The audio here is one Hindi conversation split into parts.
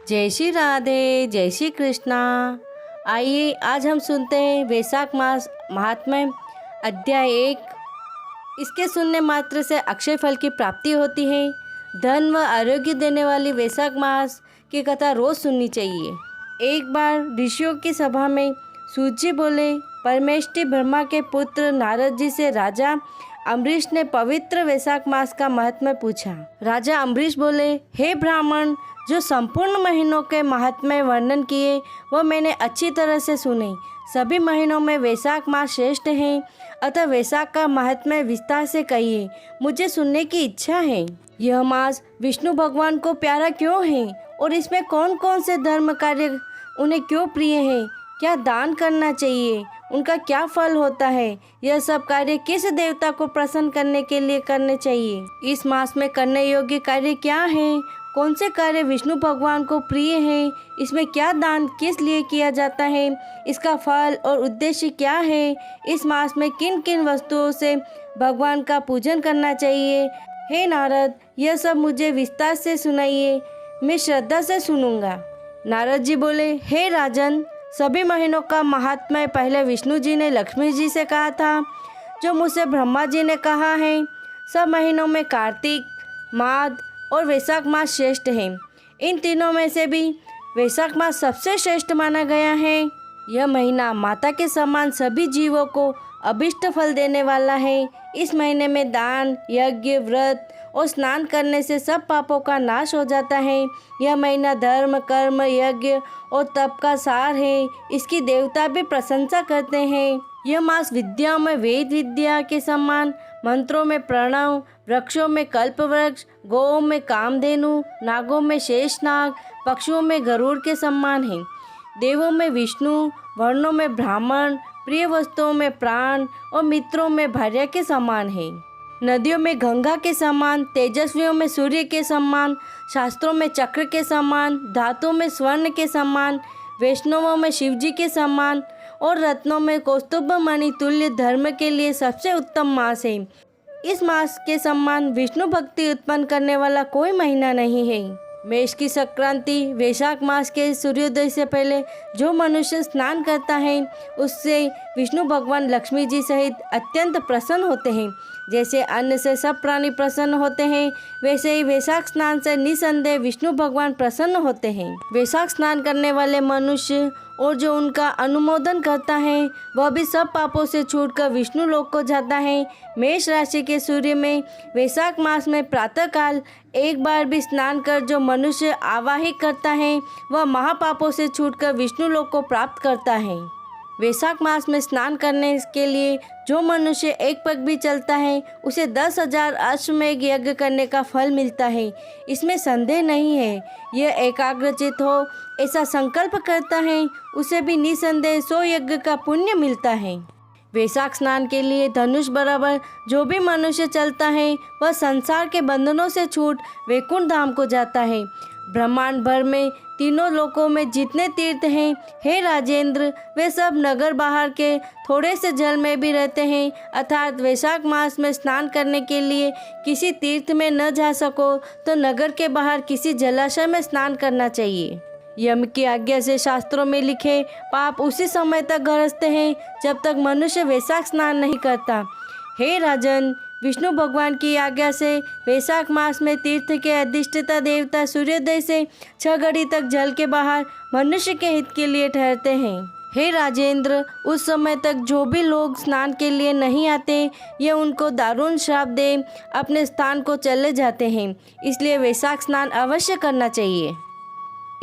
जय श्री राधे, जय श्री कृष्णा। आइए आज हम सुनते हैं वैशाख मास महात्म्य अध्याय 1। इसके सुनने मात्र से अक्षय फल की प्राप्ति होती है। धन व आरोग्य देने वाली वैशाख मास की कथा रोज सुननी चाहिए। एक बार ऋषियों की सभा में सूत जी बोले, परमेष्टि ब्रह्मा के पुत्र नारद जी से राजा अम्बरीश ने पवित्र वैशाख मास का महात्म्य पूछा। राजा अम्बरीश बोले, हे ब्राह्मण, जो संपूर्ण महीनों के महात्म्य वर्णन किए वह मैंने अच्छी तरह से सुने। सभी महीनों में वैशाख मास श्रेष्ठ है, अतः वैशाख का महात्म्य विस्तार से कहिए, मुझे सुनने की इच्छा है। यह मास विष्णु भगवान को प्यारा क्यों है और इसमें कौन कौन से धर्म कार्य उन्हें क्यों प्रिय है, क्या दान करना चाहिए, उनका क्या फल होता है, यह सब कार्य किस देवता को प्रसन्न करने के लिए करने चाहिए, इस मास में करने योग्य कार्य क्या है, कौन से कार्य विष्णु भगवान को प्रिय है, इसमें क्या दान किस लिए किया जाता है, इसका फल और उद्देश्य क्या है, इस मास में किन किन वस्तुओं से भगवान का पूजन करना चाहिए। हे नारद, यह सब मुझे विस्तार से सुनाइए, मैं श्रद्धा से सुनूंगा। नारद जी बोले, हे राजन, सभी महीनों का महात्म्य पहले विष्णु जी ने लक्ष्मी जी से कहा था, जो मुझसे ब्रह्मा जी ने कहा है। सब महीनों में कार्तिक, माघ और वैशाख मास श्रेष्ठ है। इन तीनों में से भी वैशाख मास सबसे श्रेष्ठ माना गया है। यह महीना माता के समान सभी जीवों को अभिष्ट फल देने वाला है। इस महीने में दान, यज्ञ, व्रत और स्नान करने से सब पापों का नाश हो जाता है। यह महीना धर्म, कर्म, यज्ञ और तप का सार है। इसकी देवता भी प्रशंसा करते हैं। यह मास विद्याओं में वेद विद्या के समान, मंत्रों में प्रणव, वृक्षों में कल्प वृक्ष, गौओं में कामधेनु, नागों में शेषनाग, पक्षियों में गरुड़ के समान है। देवों में विष्णु, वर्णों में ब्राह्मण, प्रिय वस्तुओं में प्राण और मित्रों में भार्या के समान है। नदियों में गंगा के समान, तेजस्वियों में सूर्य के समान, शास्त्रों में चक्र के समान, धातुओं में स्वर्ण के समान, वैष्णवों में शिवजी के समान और रत्नों में कौस्तुभ मणि तुल्य धर्म के लिए सबसे उत्तम मास है। इस मास के समान विष्णु भक्ति उत्पन्न करने वाला कोई महीना नहीं है। मेष की संक्रांति वैशाख मास के सूर्योदय से पहले जो मनुष्य स्नान करता है उससे विष्णु भगवान लक्ष्मी जी सहित अत्यंत प्रसन्न होते हैं। जैसे अन्न से सब प्राणी प्रसन्न होते हैं, वैसे ही वैशाख स्नान से निसंदेह विष्णु भगवान प्रसन्न होते हैं। वैशाख स्नान करने वाले मनुष्य और जो उनका अनुमोदन करता है वह भी सब पापों से छूटकर विष्णु लोक को जाता है। मेष राशि के सूर्य में वैशाख मास में प्रातःकाल एक बार भी स्नान कर जो मनुष्य आवाहित करता है वह महापापों से छूटकर विष्णु लोक को प्राप्त करता है। वैशाख मास में स्नान करने के लिए जो मनुष्य एक पग भी चलता है उसे 10,000 अश्वमेध यज्ञ करने का फल मिलता है, इसमें संदेह नहीं है। यह एकाग्रचित हो ऐसा संकल्प करता है उसे भी निसंदेह 100 यज्ञ का पुण्य मिलता है। वैशाख स्नान के लिए धनुष बराबर जो भी मनुष्य चलता है वह संसार के बंधनों से छूट वैकुंठ धाम को जाता है। ब्रह्मांड भर में तीनों लोकों में जितने तीर्थ हैं, हे राजेंद्र, वे सब नगर बाहर के थोड़े से जल में भी रहते हैं। अर्थात वैशाख मास में स्नान करने के लिए किसी तीर्थ में न जा सको तो नगर के बाहर किसी जलाशय में स्नान करना चाहिए। यम की आज्ञा से शास्त्रों में लिखे पाप उसी समय तक गरजते हैं जब तक मनुष्य वैशाख स्नान नहीं करता। हे राजन, विष्णु भगवान की आज्ञा से वैशाख मास में तीर्थ के अधिष्ठाता देवता सूर्योदय से 6 घड़ी तक जल के बाहर मनुष्य के हित के लिए ठहरते हैं। हे राजेंद्र, उस समय तक जो भी लोग स्नान के लिए नहीं आते ये उनको दारुण श्राप दे अपने स्थान को चले जाते हैं, इसलिए वैशाख स्नान अवश्य करना चाहिए।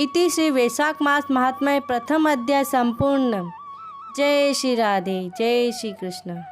इति श्री वैशाख मास महात्म्य प्रथम अध्याय संपूर्ण। जय श्री राधे, जय श्री कृष्ण।